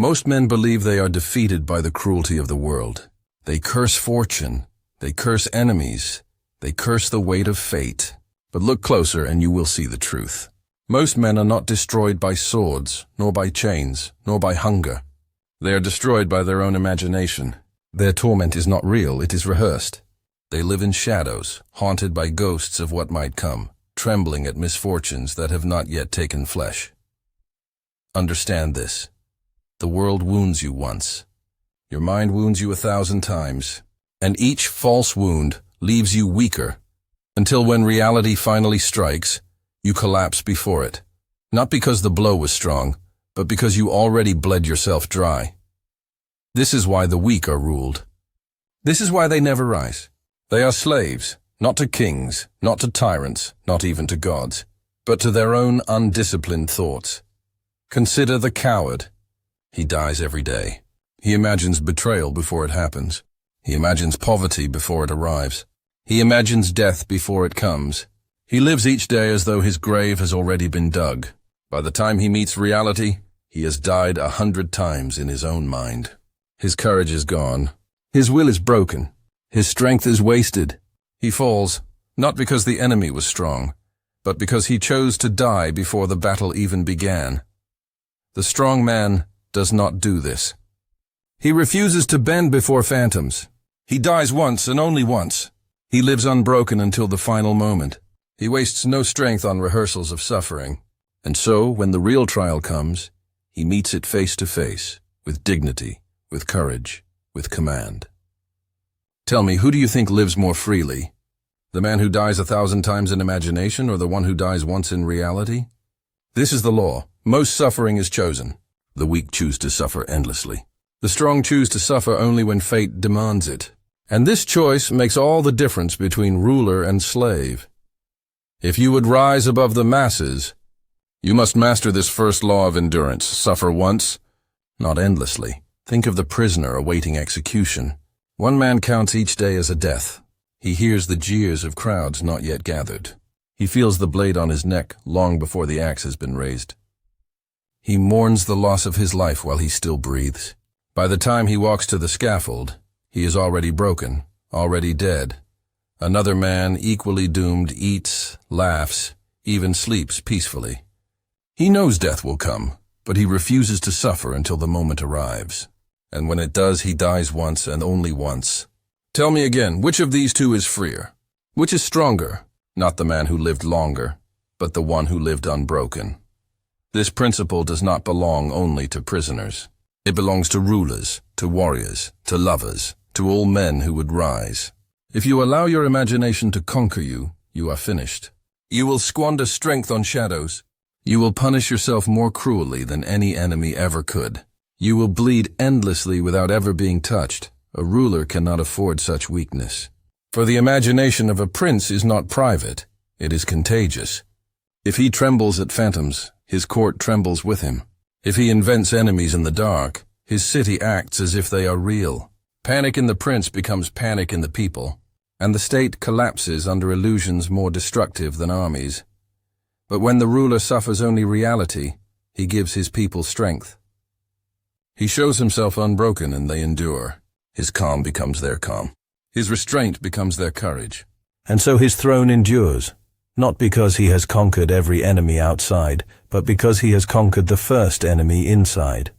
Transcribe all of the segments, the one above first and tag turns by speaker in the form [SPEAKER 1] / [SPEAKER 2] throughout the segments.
[SPEAKER 1] Most men believe they are defeated by the cruelty of the world. They curse fortune, they curse enemies, they curse the weight of fate. But look closer and you will see the truth. Most men are not destroyed by swords, nor by chains, nor by hunger. They are destroyed by their own imagination. Their torment is not real, it is rehearsed. They live in shadows, haunted by ghosts of what might come, trembling at misfortunes that have not yet taken flesh. Understand this. The world wounds you once. Your mind wounds you 1,000 times, and each false wound leaves you weaker, until when reality finally strikes, you collapse before it. Not because the blow was strong, but because you already bled yourself dry. This is why the weak are ruled. This is why they never rise. They are slaves, not to kings, not to tyrants, not even to gods, but to their own undisciplined thoughts. Consider the coward. He dies every day. He imagines betrayal before it happens. He imagines poverty before it arrives. He imagines death before it comes. He lives each day as though his grave has already been dug. By the time he meets reality, he has died 100 times in his own mind. His courage is gone. His will is broken. His strength is wasted. He falls, not because the enemy was strong, but because he chose to die before the battle even began. The strong man does not do this. He refuses to bend before phantoms. He dies once and only once. He lives unbroken until the final moment. He wastes no strength on rehearsals of suffering. And so, when the real trial comes, he meets it face to face, with dignity, with courage, with command. Tell me, who do you think lives more freely? The man who dies 1,000 times in imagination, or the one who dies once in reality? This is the law. Most suffering is chosen. The weak choose to suffer endlessly. The strong choose to suffer only when fate demands it. And this choice makes all the difference between ruler and slave. If you would rise above the masses, you must master this first law of endurance. Suffer once, not endlessly. Think of the prisoner awaiting execution. One man counts each day as a death. He hears the jeers of crowds not yet gathered. He feels the blade on his neck long before the axe has been raised. He mourns the loss of his life while he still breathes. By the time he walks to the scaffold, he is already broken, already dead. Another man, equally doomed, eats, laughs, even sleeps peacefully. He knows death will come, but he refuses to suffer until the moment arrives. And when it does, he dies once and only once. Tell me again, which of these two is freer? Which is stronger? Not the man who lived longer, but the one who lived unbroken. This principle does not belong only to prisoners. It belongs to rulers, to warriors, to lovers, to all men who would rise. If you allow your imagination to conquer you, you are finished. You will squander strength on shadows. You will punish yourself more cruelly than any enemy ever could. You will bleed endlessly without ever being touched. A ruler cannot afford such weakness. For the imagination of a prince is not private, it is contagious. If he trembles at phantoms, his court trembles with him. If he invents enemies in the dark, his city acts as if they are real. Panic in the prince becomes panic in the people, and the state collapses under illusions more destructive than armies. But when the ruler suffers only reality, he gives his people strength. He shows himself unbroken and they endure. His calm becomes their calm. His restraint becomes their courage.
[SPEAKER 2] And so his throne endures, not because he has conquered every enemy outside, but because he has conquered the first enemy inside.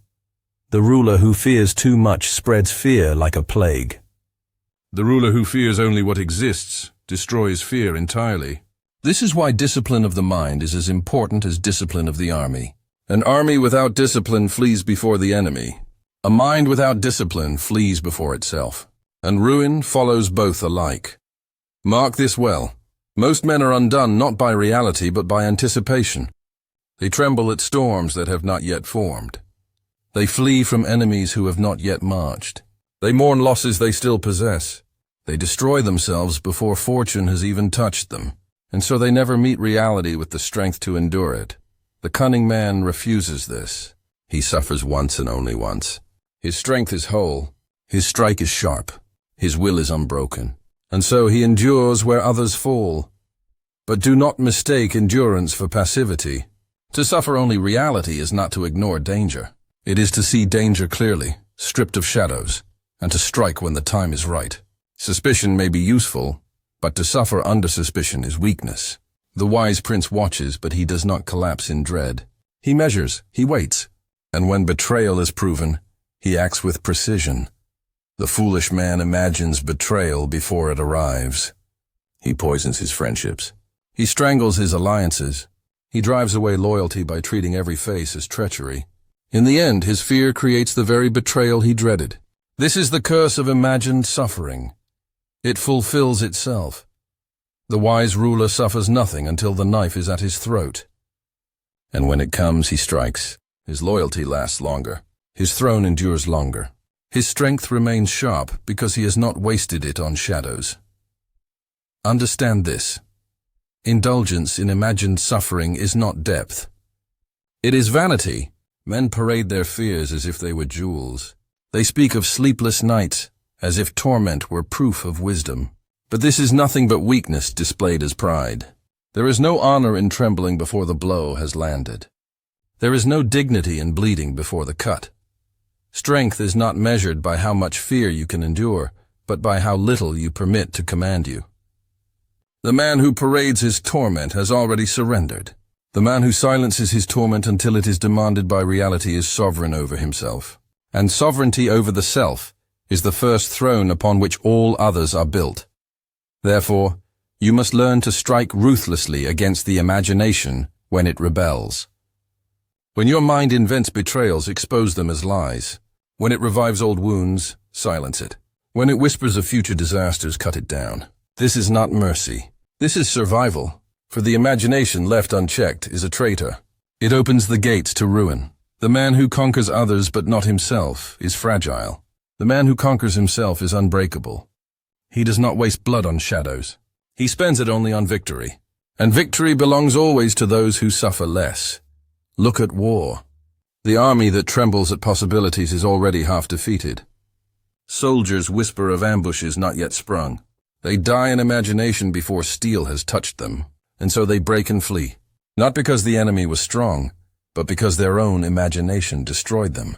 [SPEAKER 2] The ruler who fears too much spreads fear like a plague.
[SPEAKER 1] The ruler who fears only what exists destroys fear entirely. This is why discipline of the mind is as important as discipline of the army. An army without discipline flees before the enemy. A mind without discipline flees before itself. And ruin follows both alike. Mark this well. Most men are undone not by reality but by anticipation. They tremble at storms that have not yet formed. They flee from enemies who have not yet marched. They mourn losses they still possess. They destroy themselves before fortune has even touched them. And so they never meet reality with the strength to endure it. The cunning man refuses this. He suffers once and only once. His strength is whole. His strike is sharp. His will is unbroken. And so he endures where others fall. But do not mistake endurance for passivity. To suffer only reality is not to ignore danger. It is to see danger clearly, stripped of shadows, and to strike when the time is right. Suspicion may be useful, but to suffer under suspicion is weakness. The wise prince watches, but he does not collapse in dread. He measures, he waits, and when betrayal is proven, he acts with precision. The foolish man imagines betrayal before it arrives. He poisons his friendships. He strangles his alliances. He drives away loyalty by treating every face as treachery. In the end, his fear creates the very betrayal he dreaded. This is the curse of imagined suffering. It fulfills itself. The wise ruler suffers nothing until the knife is at his throat. And when it comes, he strikes. His loyalty lasts longer. His throne endures longer. His strength remains sharp because he has not wasted it on shadows. Understand this. Indulgence in imagined suffering is not depth. It is vanity. Men parade their fears as if they were jewels. They speak of sleepless nights as if torment were proof of wisdom. But this is nothing but weakness displayed as pride. There is no honor in trembling before the blow has landed. There is no dignity in bleeding before the cut. Strength is not measured by how much fear you can endure, but by how little you permit to command you. The man who parades his torment has already surrendered. The man who silences his torment until it is demanded by reality is sovereign over himself. And sovereignty over the self is the first throne upon which all others are built. Therefore, you must learn to strike ruthlessly against the imagination when it rebels. When your mind invents betrayals, expose them as lies. When it revives old wounds, silence it. When it whispers of future disasters, cut it down. This is not mercy. This is survival. For the imagination left unchecked is a traitor. It opens the gates to ruin. The man who conquers others but not himself is fragile. The man who conquers himself is unbreakable. He does not waste blood on shadows. He spends it only on victory. And victory belongs always to those who suffer less. Look at war. The army that trembles at possibilities is already half defeated. Soldiers whisper of ambushes not yet sprung. They die in imagination before steel has touched them, and so they break and flee. Not because the enemy was strong, but because their own imagination destroyed them.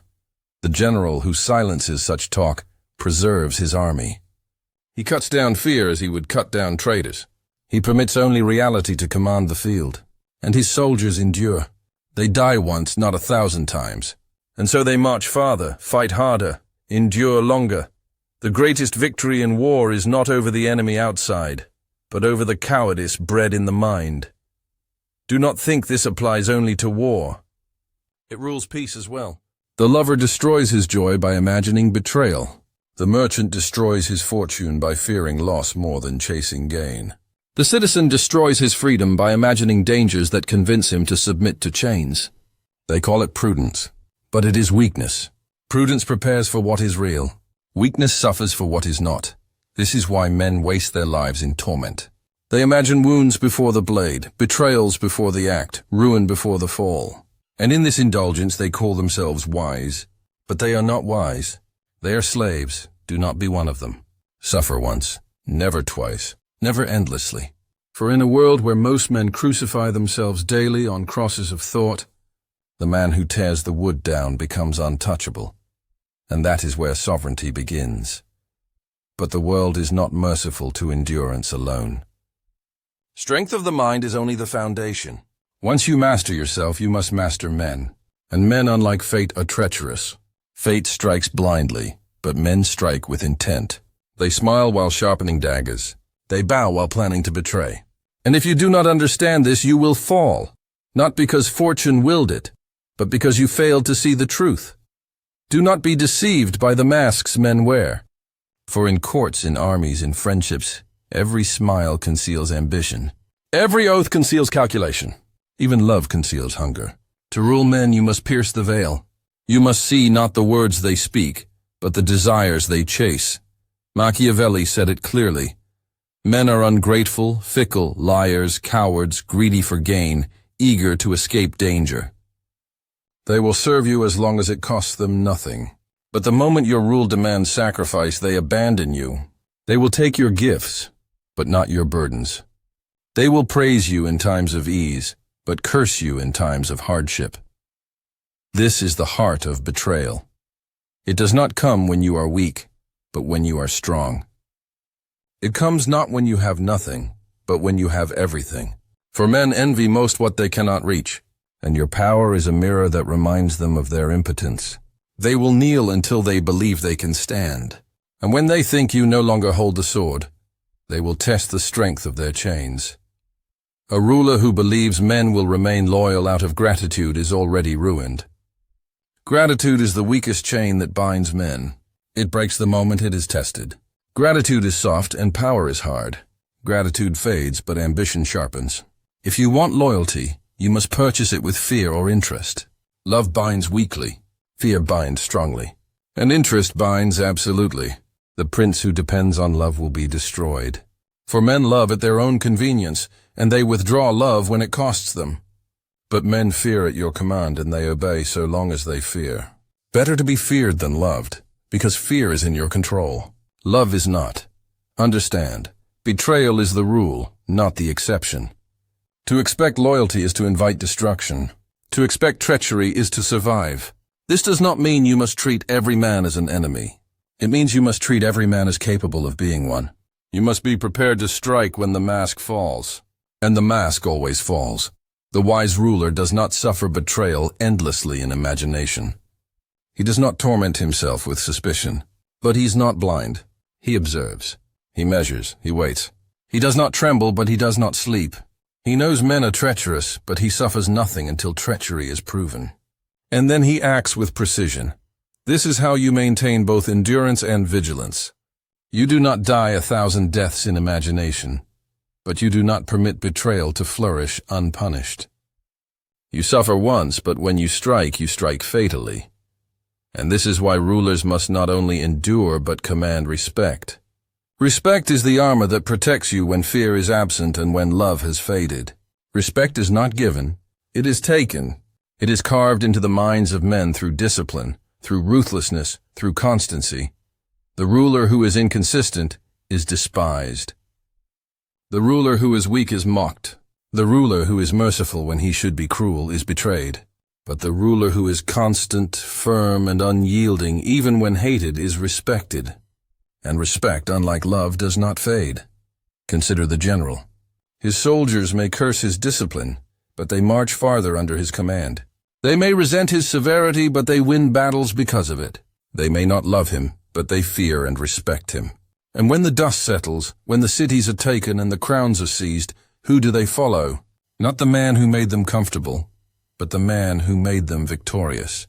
[SPEAKER 1] The general who silences such talk preserves his army. He cuts down fear as he would cut down traitors. He permits only reality to command the field. And his soldiers endure. They die once, not 1,000 times. And so they march farther, fight harder, endure longer. The greatest victory in war is not over the enemy outside, but over the cowardice bred in the mind. Do not think this applies only to war. It rules peace as well. The lover destroys his joy by imagining betrayal. The merchant destroys his fortune by fearing loss more than chasing gain. The citizen destroys his freedom by imagining dangers that convince him to submit to chains. They call it prudence, but it is weakness. Prudence prepares for what is real. Weakness suffers for what is not. This is why men waste their lives in torment. They imagine wounds before the blade, betrayals before the act, ruin before the fall. And in this indulgence they call themselves wise. But they are not wise. They are slaves. Do not be one of them. Suffer once, never twice, never endlessly. For in a world where most men crucify themselves daily on crosses of thought, the man who tears the wood down becomes untouchable. And that is where sovereignty begins. But the world is not merciful to endurance alone. Strength of the mind is only the foundation. Once you master yourself, you must master men. And men, unlike fate, are treacherous. Fate strikes blindly, but men strike with intent. They smile while sharpening daggers. They bow while planning to betray. And if you do not understand this, you will fall, not because fortune willed it, but because you failed to see the truth. Do not be deceived by the masks men wear. For in courts, in armies, in friendships, every smile conceals ambition. Every oath conceals calculation. Even love conceals hunger. To rule men, you must pierce the veil. You must see not the words they speak, but the desires they chase. Machiavelli said it clearly. Men are ungrateful, fickle, liars, cowards, greedy for gain, eager to escape danger. They will serve you as long as it costs them nothing. But the moment your rule demands sacrifice, they abandon you. They will take your gifts, but not your burdens. They will praise you in times of ease, but curse you in times of hardship. This is the heart of betrayal. It does not come when you are weak, but when you are strong. It comes not when you have nothing, but when you have everything. For men envy most what they cannot reach, and your power is a mirror that reminds them of their impotence. They will kneel until they believe they can stand, and when they think you no longer hold the sword, they will test the strength of their chains. A ruler who believes men will remain loyal out of gratitude is already ruined. Gratitude is the weakest chain that binds men. It breaks the moment it is tested. Gratitude is soft and power is hard. Gratitude fades, but ambition sharpens. If you want loyalty, you must purchase it with fear or interest. Love binds weakly. Fear binds strongly. And interest binds absolutely. The prince who depends on love will be destroyed. For men love at their own convenience, and they withdraw love when it costs them. But men fear at your command, and they obey so long as they fear. Better to be feared than loved, because fear is in your control. Love is not. Understand, betrayal is the rule, not the exception. To expect loyalty is to invite destruction. To expect treachery is to survive. This does not mean you must treat every man as an enemy. It means you must treat every man as capable of being one. You must be prepared to strike when the mask falls. And the mask always falls. The wise ruler does not suffer betrayal endlessly in imagination. He does not torment himself with suspicion. But he's not blind. He observes. He measures. He waits. He does not tremble, but he does not sleep. He knows men are treacherous, but he suffers nothing until treachery is proven. And then he acts with precision. This is how you maintain both endurance and vigilance. You do not die 1,000 deaths in imagination, but you do not permit betrayal to flourish unpunished. You suffer once, but when you strike fatally. And this is why rulers must not only endure but command respect. Respect is the armor that protects you when fear is absent and when love has faded. Respect is not given, it is taken. It is carved into the minds of men through discipline, through ruthlessness, through constancy. The ruler who is inconsistent is despised. The ruler who is weak is mocked. The ruler who is merciful when he should be cruel is betrayed. But the ruler who is constant, firm, and unyielding, even when hated, is respected. And respect, unlike love, does not fade. Consider the general. His soldiers may curse his discipline, but they march farther under his command. They may resent his severity, but they win battles because of it. They may not love him, but they fear and respect him. And when the dust settles, when the cities are taken and the crowns are seized, who do they follow? Not the man who made them comfortable, but the man who made them victorious.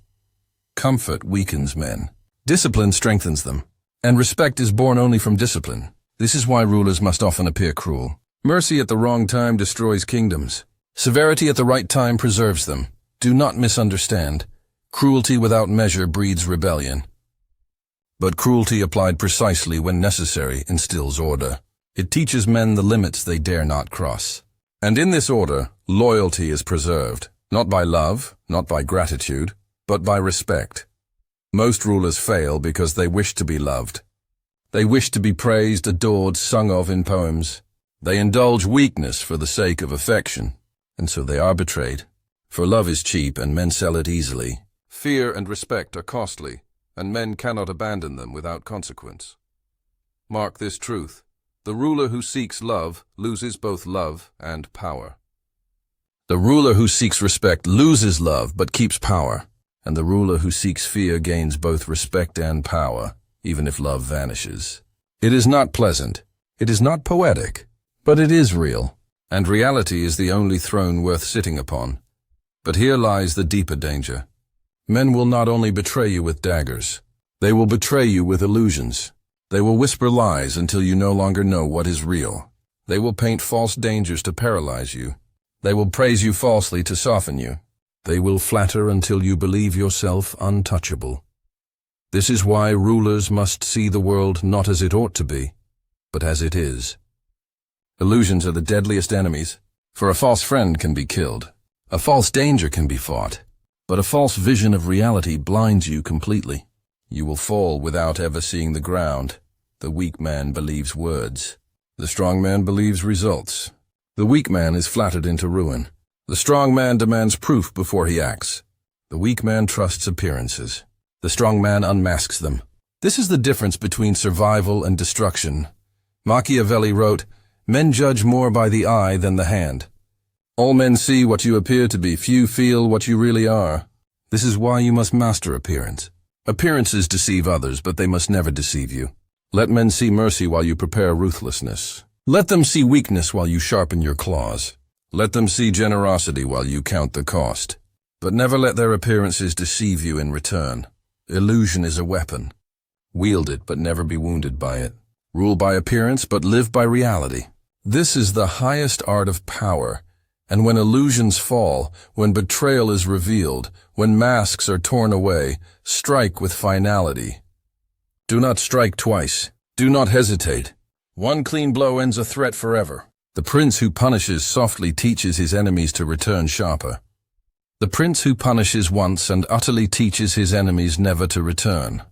[SPEAKER 1] Comfort weakens men. Discipline strengthens them. And respect is born only from discipline. This is why rulers must often appear cruel. Mercy at the wrong time destroys kingdoms. Severity at the right time preserves them. Do not misunderstand. Cruelty without measure breeds rebellion. But cruelty applied precisely when necessary instills order. It teaches men the limits they dare not cross. And in this order, loyalty is preserved, not by love, not by gratitude, but by respect. Most rulers fail because they wish to be loved. They wish to be praised, adored, sung of in poems. They indulge weakness for the sake of affection, and so they are betrayed. For love is cheap and men sell it easily. Fear and respect are costly, and men cannot abandon them without consequence. Mark this truth. The ruler who seeks love loses both love and power. The ruler who seeks respect loses love but keeps power. And the ruler who seeks fear gains both respect and power, even if love vanishes. It is not pleasant, it is not poetic, but it is real, and reality is the only throne worth sitting upon. But here lies the deeper danger. Men will not only betray you with daggers, they will betray you with illusions. They will whisper lies until you no longer know what is real. They will paint false dangers to paralyze you. They will praise you falsely to soften you. They will flatter until you believe yourself untouchable. This is why rulers must see the world not as it ought to be, but as it is. Illusions are the deadliest enemies, for a false friend can be killed. A false danger can be fought, but a false vision of reality blinds you completely. You will fall without ever seeing the ground. The weak man believes words. The strong man believes results. The weak man is flattered into ruin. The strong man demands proof before he acts. The weak man trusts appearances. The strong man unmasks them. This is the difference between survival and destruction. Machiavelli wrote, "Men judge more by the eye than the hand." All men see what you appear to be, few feel what you really are. This is why you must master appearance. Appearances deceive others, but they must never deceive you. Let men see mercy while you prepare ruthlessness. Let them see weakness while you sharpen your claws. Let them see generosity while you count the cost. But never let their appearances deceive you in return. Illusion is a weapon. Wield it, but never be wounded by it. Rule by appearance, but live by reality. This is the highest art of power. And when illusions fall, when betrayal is revealed, when masks are torn away, strike with finality. Do not strike twice. Do not hesitate. One clean blow ends a threat forever. The prince who punishes softly teaches his enemies to return sharper. The prince who punishes once and utterly teaches his enemies never to return.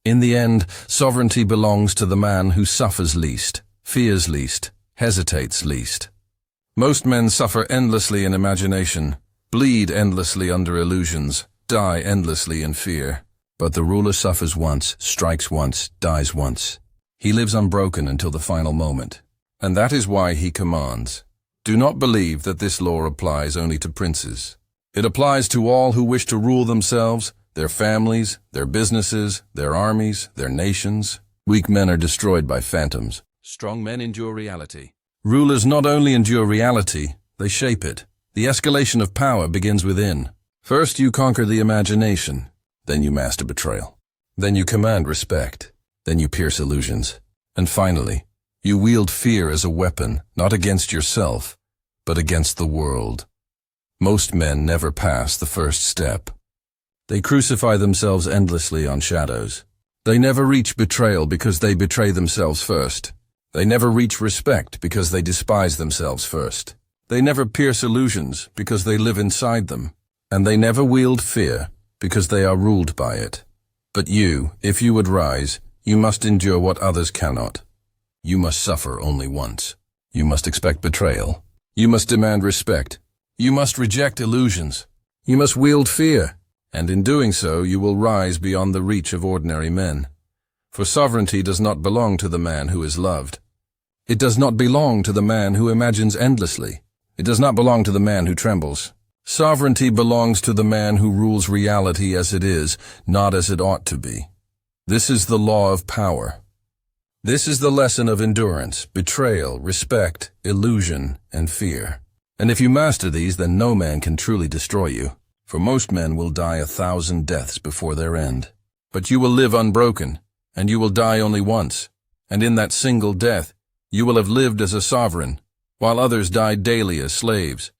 [SPEAKER 1] In the end, sovereignty belongs to the man who suffers least, fears least, hesitates least. Most men suffer endlessly in imagination, bleed endlessly under illusions, die endlessly in fear. But the ruler suffers once, strikes once, dies once. He lives unbroken until the final moment. And that is why he commands. Do not believe that this law applies only to princes. It applies to all who wish to rule themselves, their families, their businesses, their armies, their nations. Weak men are destroyed by phantoms. Strong men endure reality. Rulers not only endure reality, they shape it. The escalation of power begins within. First you conquer the imagination, then you master betrayal. Then you command respect, then you pierce illusions. And finally, you wield fear as a weapon, not against yourself, but against the world. Most men never pass the first step. They crucify themselves endlessly on shadows. They never reach betrayal because they betray themselves first. They never reach respect because they despise themselves first. They never pierce illusions because they live inside them. And they never wield fear because they are ruled by it. But you, if you would rise, you must endure what others cannot. You must suffer only once. You must expect betrayal. You must demand respect. You must reject illusions. You must wield fear. And in doing so, you will rise beyond the reach of ordinary men. For sovereignty does not belong to the man who is loved. It does not belong to the man who imagines endlessly. It does not belong to the man who trembles. Sovereignty belongs to the man who rules reality as it is, not as it ought to be. This is the law of power. This is the lesson of endurance, betrayal, respect, illusion, and fear. And if you master these, then no man can truly destroy you. For most men will die 1,000 deaths before their end. But you will live unbroken, and you will die only once. And in that single death, you will have lived as a sovereign, while others died daily as slaves.